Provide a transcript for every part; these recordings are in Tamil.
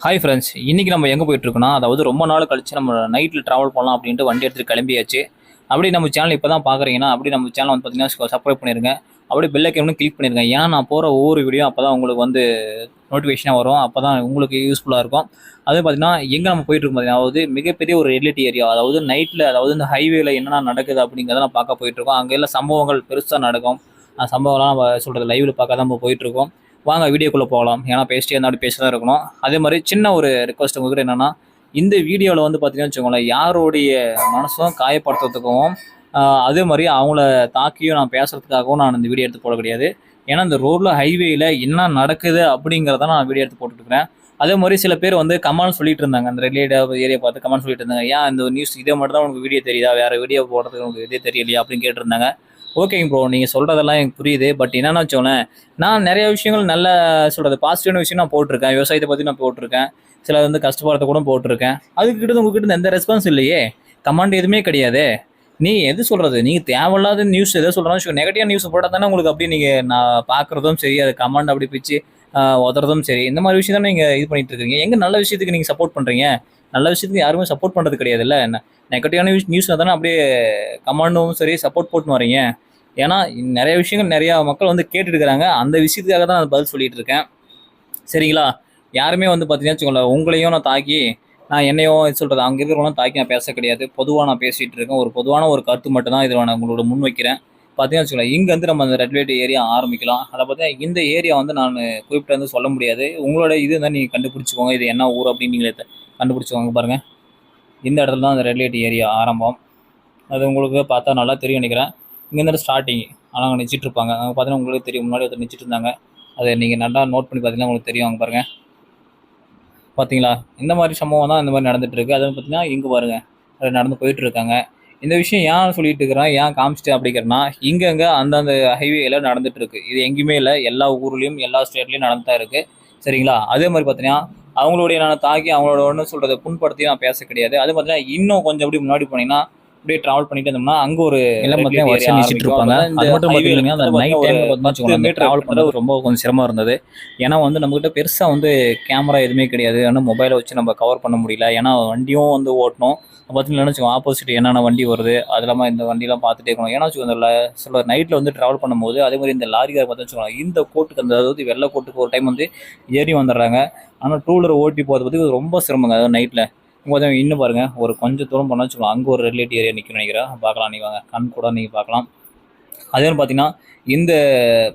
ஹாய் ஃப்ரெண்ட்ஸ், இன்னைக்கு நம்ம எங்கே போயிட்டு இருக்கோம்னா, அதாவது ரொம்ப நாள் கழிச்சு நம்ம நைட்டில் ட்ராவல் பண்ணலாம் அப்படின்ட்டு வண்டி எடுத்துட்டு கிளம்பியாச்சு. அப்படி நம்ம சேனல் இப்போ தான் பார்க்குறீங்கன்னா, அப்படி நம்ம சேனல் வந்து பார்த்தீங்கன்னா சப்ஸ்கிரைப் பண்ணிருங்க. அப்படியே பெல் ஐக்கனும் கிளிக் பண்ணிருங்க. ஏன்னா நான் போகிற ஒவ்வொரு வீடியோ அப்போ தான் உங்களுக்கு வந்து நோட்டிஃபிகேஷனாக வரும். அப்போ தான் உங்களுக்கு யூஸ்ஃபுல்லாக இருக்கும். அது பார்த்தீங்கன்னா எங்கே நம்ம போயிட்டு இருக்கோம் பார்த்தீங்கன்னா, அதாவது மிகப்பெரிய ஒரு ரெகுலேட்டரி ஏரியா, அதாவது நைட்டில், அதாவது இந்த ஹைவேல என்னென்ன நடக்குது அப்படிங்கிறத நான் பார்க்க போயிட்டு இருக்கோம். அங்கே எல்லாம் சம்பவங்கள் பெருசாக நடக்கும். அந்த சம்பவம்லாம் நம்ம சொல்கிறது லைவில் பார்க்க தான் நம்ம போயிட்டு இருக்கோம். வாங்க வீடியோக்குள்ளே போகலாம். ஏன்னா பேசிட்டே இருந்தால் அப்படி பேச தான் இருக்கணும். அதே மாதிரி சின்ன ஒரு ரெக்வஸ்ட் உங்ககிட்ட என்னென்னா, இந்த வீடியோவில் வந்து பார்த்தீங்கன்னு வச்சுக்கோங்களேன், யாருடைய மனசும் காயப்படுத்துறதுக்கும் அதே மாதிரி அவங்கள தாக்கியும் நான் பேசுறதுக்காகவும் நான் இந்த வீடியோ எடுத்து போட கிடையாது. ஏன்னா இந்த ரோட்டில் ஹைவேயில் என்ன நடக்குது அப்படிங்கிறத நான் வீடியோ எடுத்து போட்டுருக்கிறேன். அதே மாதிரி சில பேர் வந்து கமெண்ட் சொல்லிட்டு இருந்தாங்க, அந்த ரிலேட்டட் ஏரியா பார்த்து கமெண்ட் சொல்லிட்டு இருந்தாங்க, ஏன் இந்த நியூஸ் இதே மட்டும் தான் உனக்கு வீடியோ தெரியுதா, வேறு வீடியோ போடுறதுக்கு உங்களுக்கு இதே தெரியலையா அப்படின்னு கேட்டிருந்தாங்க. ஓகேங்க ப்ரோ, நீங்கள் சொல்கிறதெல்லாம் எனக்கு புரியுது. பட் என்னென்னா வச்சோங்களேன், நான் நிறைய விஷயங்கள் நல்ல சொல்கிறது பாசிட்டிவான விஷயம் நான் போட்டிருக்கேன். விவசாயத்தை பற்றி நான் போட்டிருக்கேன். சில வந்து கஷ்டப்படுறத கூட போட்டிருக்கேன். அதுக்கிட்ட உங்ககிட்ட எந்த ரெஸ்பான்ஸ் இல்லையே, கமெண்ட் எதுவுமே கிடையாது. நீ எது சொல்கிறது, நீங்கள் தேவையில்லாத நியூஸ் எதோ சொல்கிறோம், நெகட்டிவ் நியூஸ் போட்டால் தானே உங்களுக்கு அப்படி நீங்கள் நான் பார்க்குறதும் சரி, அது கமெண்ட் அப்படி பிச்சு உதறதும் சரி, இந்த மாதிரி விஷயம் தான் நீங்கள் இது பண்ணிட்டு இருக்கீங்க. எங்கே நல்ல விஷயத்துக்கு நீங்கள் சப்போர்ட் பண்ணுறீங்க? நல்ல விஷயத்துக்கு யாருமே சப்போர்ட் பண்ணுறது கிடையாது. இல்லை என்ன நெகட்டிவான நியூஸ் தானே அப்படியே கமெண்டும் சரி சப்போர்ட் போட்டுன்னு வரீங்க. ஏன்னா நிறைய விஷயங்கள் நிறையா மக்கள் வந்து கேட்டுட்டு இருக்கிறாங்க. அந்த விஷயத்துக்காக தான் நான் பதில் சொல்லிட்டு இருக்கேன். சரிங்களா? யாருமே வந்து பார்த்தீங்கன்னா வச்சுக்கோங்களேன், உங்களையும் நான் தாக்கி நான் என்னையும் சொல்கிறது அங்கே இருக்கிறவங்களும் தாக்கி நான் பேச கிடையாது. பொதுவாக நான் பேசிகிட்டு இருக்கேன். ஒரு பொதுவான ஒரு கருத்து மட்டும் தான் இதில் நான் உங்களோட முன் வைக்கிறேன். பார்த்தீங்கன்னா வச்சுக்கோங்களேன், இங்கேருந்து நம்ம அந்த ரெட் லைட் ஏரியா ஆரம்பிக்கலாம். அதை பார்த்தீங்கன்னா இந்த ஏரியா வந்து நான் குறிப்பிட்டு வந்து சொல்ல முடியாது. உங்களோட இது தான் நீங்கள் கண்டுபிடிச்சிக்கோங்க, இது என்ன ஊர் அப்படின்னு நீங்களே கண்டுபிடிச்சிக்கோங்க. பாருங்கள், இந்த இடத்துல தான் அந்த ரெட் லைட் ஏரியா ஆரம்பம். அது உங்களுக்கு பார்த்தா நல்லா தெரியும் நினைக்கிறேன். இங்கேருந்து ஸ்டார்டிங் ஆனால் அங்கே நிச்சிட்டு இருப்பாங்க. அங்கே பார்த்தீங்கன்னா உங்களுக்கு தெரியும், முன்னாடி ஒருத்தர் நிச்சிட்டு இருந்தாங்க. அதை நீங்கள் நல்லா நோட் பண்ணி பார்த்தீங்கன்னா உங்களுக்கு தெரியும். அங்கே பாருங்கள், பார்த்தீங்களா? இந்த மாதிரி சம்பவம் தான் இந்த மாதிரி நடந்துட்டு இருக்கு. அதை பார்த்தீங்கன்னா இங்கே பாருங்கள், அது நடந்து போயிட்டு இருக்காங்க. இந்த விஷயம் ஏன் சொல்லிட்டு இருக்கிறேன், ஏன் காமிச்சிட்டு அப்படிங்கிறனா, இங்கங்கே அந்தந்த ஹைவேல நடந்துட்டு இருக்கு. இது எங்கேயுமே இல்லை, எல்லா ஊர்லேயும் எல்லா ஸ்டேட்லேயும் நடந்து தான் இருக்குது. சரிங்களா? அதே மாதிரி பார்த்தீங்கன்னா அவங்களுடைய நான் தாக்கி அவங்களோட ஒன்று சொல்கிறத புண்படுத்தி நான் பேச கிடையாது. அது பார்த்தீங்கன்னா இன்னும் கொஞ்சம் அப்படி முன்னாடி போனீங்கன்னா அப்படியே டிராவல் பண்ணிட்டு இருந்தோம்னா அங்கே ஒரு எல்லாம் பார்த்தீங்கன்னா வருஷம் நிச்சிட்டு இருப்பாங்க. அது மட்டும் பார்த்தீங்கன்னா அந்த நைட் டைமில் பார்த்தீங்கன்னா ட்ராவல் பண்ணுறது ரொம்ப கொஞ்சம் சிரமமாக இருந்தது. ஏன்னா வந்து நம்மகிட்ட பெருசாக வந்து கேமரா எதுவுமே கிடையாது. ஆனால் மொபைலை வச்சு நம்ம கவர் பண்ண முடியல. ஏன்னா வண்டியும் வந்து ஓட்டணும். பார்த்தீங்கன்னா வச்சுக்கோங்க, ஆப்போசிட் என்னென்ன வண்டி வருது அது இல்லாமல் இந்த வண்டிலாம் பார்த்துட்டே இருக்கணும். ஏன்னா வச்சுக்கோங்க, சில நைட்டில் வந்து ட்ராவல் பண்ணும்போது அதே மாதிரி இந்த லாரிக்கார பார்த்து வச்சுக்கோங்க, இந்த கோட்டுக்கு அந்த அதாவது வெள்ளை கோட்டுக்கு ஒரு டைம் வந்து ஏறி வந்துடுறாங்க. ஆனால் டூ வீலர் ஓட்டி போகிறது பற்றி ரொம்ப சிரமங்க. அதாவது நைட்டில் கொஞ்சம் இன்னும் பாருங்கள், ஒரு கொஞ்சம் தூரம் பண்ண வச்சுக்கோங்க, அங்கே ஒரு ரெட் லைட் ஏரியா நிற்கணும்னு நினைக்கிறேன். பார்க்கலாம், நீங்கள் வாங்க, கண் கூட நீங்கள் பார்க்கலாம். அதே மாதிரி பார்த்தீங்கன்னா இந்த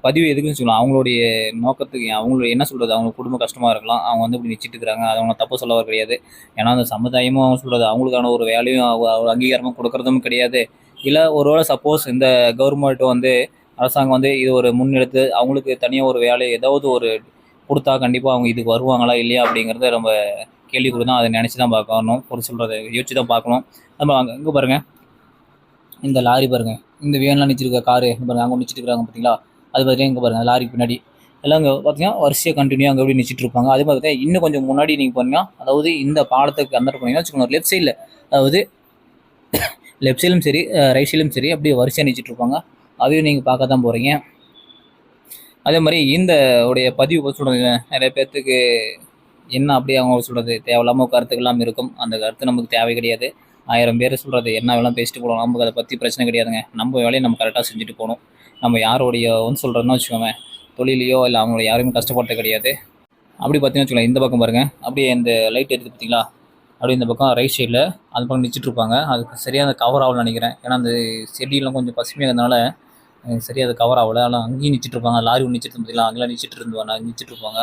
பதிவு எதுக்குன்னு சொல்லலாம், அவங்களுடைய நோக்கத்துக்கு அவங்களுடைய என்ன சொல்கிறது, அவங்க குடும்ப கஷ்டமாக இருக்கலாம், அவங்க வந்து இப்படி நிச்சிட்டு இருக்கிறாங்க, அது அவங்க தப்பு சொல்ல கிடையாது. ஏன்னா அந்த சமுதாயமும் அவங்க சொல்கிறது அவங்களுக்கான ஒரு வேலையும் அங்கீகாரமும் கொடுக்குறதும் கிடையாது. இல்லை ஒருவேளை சப்போஸ் இந்த கவர்மெண்ட் வந்து அரசாங்கம் வந்து இது ஒரு முன்னெடுத்து அவங்களுக்கு தனியாக ஒரு வேலை ஏதாவது ஒரு கொடுத்தா கண்டிப்பாக அவங்க இதுக்கு வருவாங்களா இல்லையா அப்படிங்கிறத நம்ம கேள்வி தான். அதை நினச்சி தான் பார்க்கணும், ஒரு சொல்கிறத யோசிச்சு தான் பார்க்கணும். நம்ம அங்கே இங்கே பாருங்கள், இந்த லாரி பாருங்கள், இந்த வேன்லாம் நிச்சிருக்க காரு பாருங்கள், அங்கே நிச்சிட்டு இருக்கிறாங்க பார்த்தீங்களா? அது பார்த்தீங்கன்னா இங்கே பாருங்கள், லாரிக்கு பின்னாடி எல்லாம் இங்கே பார்த்தீங்கன்னா வரிசையாக கண்டினியூ அங்கே எப்படி நிச்சிட்டு இருப்பாங்க. அதே மாதிரி பார்த்தீங்கன்னா இன்னும் கொஞ்சம் முன்னாடி நீங்கள் போனீங்கன்னா, அதாவது இந்த பாலத்துக்கு அந்த போனீங்கன்னா வச்சுக்கோங்க, லெஃப்ட் சைடில், அதாவது லெஃப்ட் சைடும் சரி ரைட் சைடும் சரி அப்படியே வரிசையாக நிச்சிட்டு இருப்பாங்க. அதையும் நீங்கள் பார்க்க தான் போகிறீங்க. அதே மாதிரி இந்த உடைய பதிவு சொல்கிறது நிறைய பேர்த்துக்கு என்ன அப்படியே அவங்க சொல்கிறது தேவையில்லாமல் கருத்துக்கெல்லாம் இருக்கும். அந்த கருத்து நமக்கு தேவை கிடையாது. 1000 பேர் சொல்கிறது என்ன வேணாலும் பேசிட்டு போகணும், நமக்கு அதை பற்றி பிரச்சனை கிடையாதுங்க. நம்ம வேலையை நம்ம கரெக்டாக செஞ்சுட்டு போகணும். நம்ம யாரோடைய வந்து சொல்கிறதுன்னு வச்சுக்கோங்க, தொழிலையோ இல்லை அவங்கள யாருமே கஷ்டப்படுறது கிடையாது. அப்படி பார்த்தீங்கன்னு வச்சுக்கோங்க, இந்த பக்கம் பாருங்கள், அப்படியே இந்த லைட் எடுத்து பார்த்தீங்களா, அப்படியே இந்த பக்கம் ரைட் சைடில் அந்த பக்கம் நிச்சிட்டு இருப்பாங்க. அதுக்கு சரியாக அந்த கவர் ஆகலன்னு நினைக்கிறேன். ஏன்னா அந்த செடியெல்லாம் கொஞ்சம் பசுமையாக இருந்தனால சரியாக அது கவர் ஆகலை. ஆனால் அங்கேயும் நிச்சிட்டு இருப்பாங்க, லாரி ஒன்று நிச்சிட்டு பார்த்தீங்களா, அங்கெல்லாம் நிச்சிட்டு இருப்பாங்க.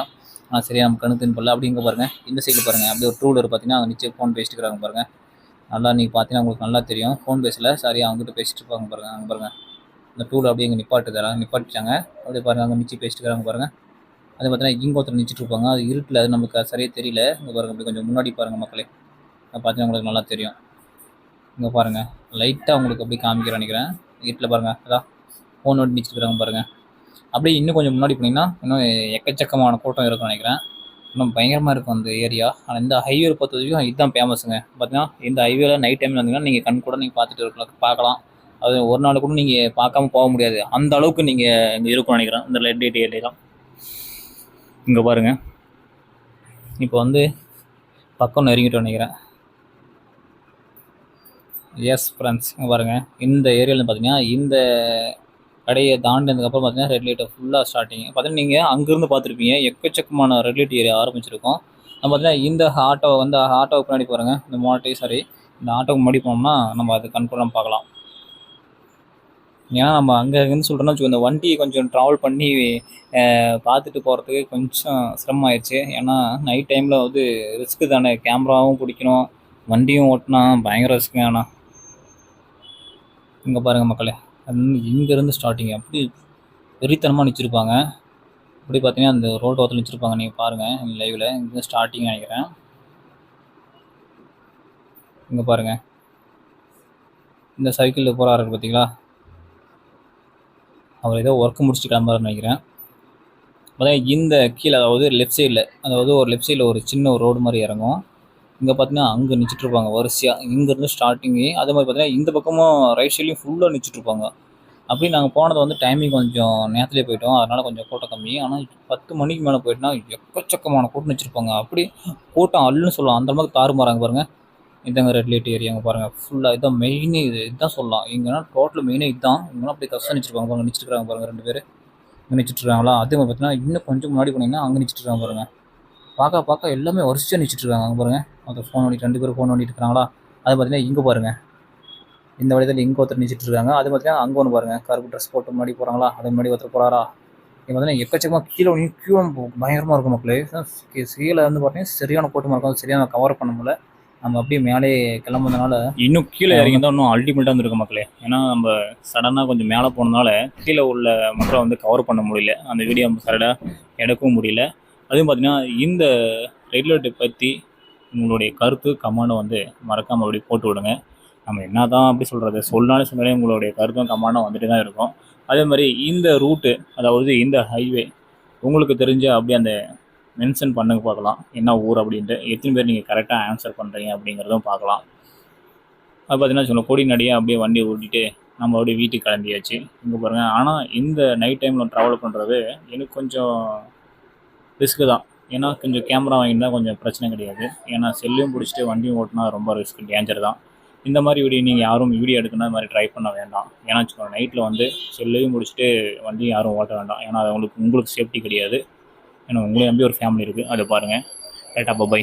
சரியாக நம்ம கணக்குன்னு போடல. அப்படி இங்கே பாருங்கள், இந்த சைடில் பாருங்கள், அப்படியே ஒரு டூ வீலர் பார்த்தீங்கன்னா அங்கே நிச்சயம் ஃபோன் பேசிட்டு இருக்கிறாங்க பாருங்கள். நல்லா நீங்கள் பார்த்தீங்கன்னா உங்களுக்கு நல்லா தெரியும், ஃபோன் பேசல சரியாக அவங்ககிட்ட பேசிட்டு இருப்பாங்க பாருங்கள். அங்கே பாருங்கள், இந்த டூவில் அப்படியே இங்கே நிப்பாட்டிட்டாங்க. அப்படியே பாருங்கள், அங்கே நிச்சு பேசிட்டு இருக்கிறாங்க பாருங்கள். அது பார்த்தீங்கன்னா இங்கே ஒருத்தர் நிச்சிட்டு இருப்பாங்க, அது இருட்டில் அது நமக்கு சரியாக தெரியல. இங்கே பாருங்கள், அப்படி கொஞ்சம் முன்னாடி பாருங்கள் மக்களே, பார்த்தீங்கன்னா உங்களுக்கு நல்லா தெரியும். இங்கே பாருங்கள், லைட்டாக உங்களுக்கு அப்படி காமிக்கிறேன் நினைக்கிறேன், இருட்டில் பாருங்கள், அதான் ஃபோன் ஓட்டி நிச்சிருக்கிறாங்க பாருங்கள். அப்படியே இன்னும் கொஞ்சம் முன்னாடி போனீங்கன்னா இன்னும் எக்கச்சக்கமான கூட்டம் இருக்கும்னு நினைக்கிறேன். இன்னும் பயங்கரமாக இருக்கும் அந்த ஏரியா. ஆனால் இந்த ஹைவே பொறுத்த வரைக்கும் இதுதான் ஃபேமஸுங்க. பார்த்தீங்கன்னா இந்த ஹைவேல நைட் டைமில் வந்தீங்கன்னா நீங்கள் கண் கூட நீங்கள் பார்த்துட்டு பார்க்கலாம். அது ஒரு நாள் கூட நீங்கள் பார்க்காம போக முடியாது, அந்த அளவுக்கு நீங்கள் இங்கே இருக்கும்னு நினைக்கிறேன் இந்த ரெட் லைட் ஏரியா. இங்கே பாருங்கள், இப்போ வந்து பக்கம் நெருங்கிட்டு நினைக்கிறேன். எஸ் ஃப்ரெண்ட்ஸ், இங்கே பாருங்கள், இந்த ஏரியாவில் பார்த்தீங்கன்னா இந்த கடையை தாண்டினதுக்கப்புறம் பார்த்தீங்கன்னா ரெட் லைட்டை ஃபுல்லாக ஸ்டார்டிங் பார்த்தீங்கன்னா நீங்கள் அங்கேருந்து பார்த்துருப்பீங்க எக்கச்சக்கமான ரெட் லைட் ஏரியா ஆரம்பிச்சிருக்கோம். நம்ம பார்த்தீங்கன்னா இந்த ஆட்டோவுக்கு முன்னாடி பாருங்கள், இந்த மோட்டை சாரி இந்த ஆட்டோவுக்கு முன்னாடி போனோம்னா நம்ம அது கன்ஃபார்ம் பார்க்கலாம். ஏன்னா நம்ம அங்கேருந்து சொல்கிறோன்னா வச்சுக்கோ, இந்த வண்டியை கொஞ்சம் ட்ராவல் பண்ணி பார்த்துட்டு போகிறதுக்கு கொஞ்சம் சிரமமாயிடுச்சு. ஏன்னா நைட் டைமில் வந்து ரிஸ்க்கு தானே, கேமராவும் பிடிக்கணும், வண்டியும் ஓட்டினா பயங்கர ரிஸ்க்கு. ஆனால் இங்கே பாருங்கள் மக்களே, இங்கேருந்து ஸ்டார்டிங் அப்படி வெறித்தனமாக நினச்சிருப்பாங்க. அப்படி பார்த்தீங்கன்னா அந்த ரோடு ஓரத்தில் நினச்சிருப்பாங்க. நீங்கள் பாருங்கள் லைவில் இங்கே ஸ்டார்டிங் நினைக்கிறேன். இங்கே பாருங்கள், இந்த சைக்கிளில் போகிறாரு பார்த்தீங்களா, அவர் ஏதோ ஒர்க்கு முடிச்சுட்டு கிளம்புறாருன்னு நினைக்கிறேன். பார்த்தீங்கன்னா இந்த கீழே அதாவது ஒரு லெஃப்ட் சைடில் ஒரு சின்ன ஒரு ரோடு மாதிரி இறங்கும். இங்கே பார்த்தீங்கன்னா அங்கே நினச்சிட்ருப்பாங்க வரிசையாக, இங்கேருந்து ஸ்டார்டிங்கு. அதே மாதிரி பார்த்தீங்கன்னா இந்த பக்கமும் ரைட் சைட்லேயும் ஃபுல்லாக நினச்சிட்ருப்பாங்க. அப்படி நாங்கள் போனது வந்து டைமிங் கொஞ்சம் நேரத்துலேயே போயிட்டோம், அதனால் கொஞ்சம் கூட்டம் கம்மி. ஆனால் 10 மணிக்கு மேலே போயிட்டுனா எக்கச்சக்கமான கூட்டம் வச்சுருப்பாங்க. அப்படி கூட்டம் அல்லுன்னு சொல்லலாம், அந்த மாதிரி தாறுமாறாங்க பாருங்கள். இதாங்க ரெட் லைட் ஏரியாங்க பாருங்கள், ஃபுல்லாக இதான் மெயினே, இதுதான் சொல்லலாம். இங்கேனா டோட்டல் மெயினே இதுதான். இங்கெல்லாம் அப்படி கஷ்டம் நினச்சிருப்பாங்க பாருங்கள், நினச்சிட்ருக்காங்க பாருங்கள் 2 பேர் இங்கே நினச்சிட்ருக்காங்களா. அதே மாதிரி பார்த்தீங்கன்னா இன்னும் கொஞ்சம் முன்னாடி போனீங்கன்னா அங்கே நினச்சிட்ருக்காங்க பாருங்கள். பார்க்க எல்லாமே வரிசையாக நினச்சிட்ருக்காங்க. அங்கே பாருங்கள், அதை ஃபோன் பண்ணிட்டு 2 பேரும் ஃபோன் பண்ணிட்டு இருக்கிறாங்களா. அது பார்த்தீங்கன்னா இங்கே பாருங்கள், இந்த வழியில் இங்கே ஒருத்தர் நினச்சிட்ருக்காங்க. அது பார்த்தீங்கன்னா அங்கே ஒன்று பாருங்கள், கருப்பு ட்ரெஸ் போட்டு முன்னாடி போகிறாங்களா, அது முன்னாடி ஒருத்தர் போகிறாரா. இங்கே பார்த்தீங்கன்னா எக்கச்சக்கமாக கீழே பயங்கரமாக இருக்கும் மக்களே. கீழே வந்து பார்த்தீங்கன்னா சரியான கூட்டமாக இருக்கும், சரியான கவர் பண்ண முடியல. நம்ம அப்படியே மேலே கிளம்புறதுனால இன்னும் கீழே இறங்கி தான் இன்னும் அல்டிமேட்டாக வந்துருக்கு மக்களே. ஏன்னா நம்ம சடனாக கொஞ்சம் மேலே போனதுனால கீழே உள்ள மக்களை வந்து கவர் பண்ண முடியல, அந்த வீடியோ நம்ம சரடாக எடுக்கவும் முடியல. அதுவும் பார்த்தீங்கன்னா இந்த ரெட் லைட்டை பற்றி உங்களுடைய கருத்து கமெண்டை வந்து மறக்காமல் அப்படி போட்டு விடுங்க. நம்ம என்ன தான் அப்படி சொல்கிறது, சொன்னாலே உங்களுடைய கருத்தும் கமெண்டும் வந்துட்டு தான் இருக்கும். அதே மாதிரி இந்த ரூட்டு, அதாவது இந்த ஹைவே உங்களுக்கு தெரிஞ்ச அப்படியே அந்த மென்ஷன் பண்ணுங்க பார்க்கலாம், என்ன ஊர் அப்படின்ட்டு. எத்தனை பேர் நீங்கள் கரெக்டாக ஆன்சர் பண்ணுறீங்க அப்படிங்கிறதும் பார்க்கலாம். அது பார்த்தீங்கன்னா சொல்ல கொடி நடியாக அப்படியே வண்டியை ஓட்டிகிட்டு நம்ம அப்படியே வீட்டுக்கு கிளம்பியாச்சு. இங்கே பாருங்கள், ஆனால் இந்த நைட் டைமில் ட்ராவல் பண்ணுறது எனக்கு கொஞ்சம் ரிஸ்க்கு தான். ஏன்னா கொஞ்சம் கேமரா வாங்கியிருந்தால் கொஞ்சம் பிரச்சனை கிடையாது. ஏன்னா செல்லையும் பிடிச்சிட்டு வண்டியும் ஓட்டினா ரொம்ப ரிஸ்க், டேஞ்சர் தான். இந்த மாதிரி நீங்கள் யாரும் வீடியோ எடுக்கணும் இந்த மாதிரி ட்ரை பண்ண வேண்டாம். ஏன்னா வச்சுக்கோங்க, நைட்டில் வந்து செல்லையும் முடிச்சுட்டு வண்டியும் யாரும் ஓட்ட வேண்டாம். ஏன்னா அது உங்களுக்கு சேஃப்டி கிடையாது. ஏன்னா உங்களை நம்பி ஒரு ஃபேமிலி இருக்குது. அதை பாருங்கள். ரைட்டா, பை.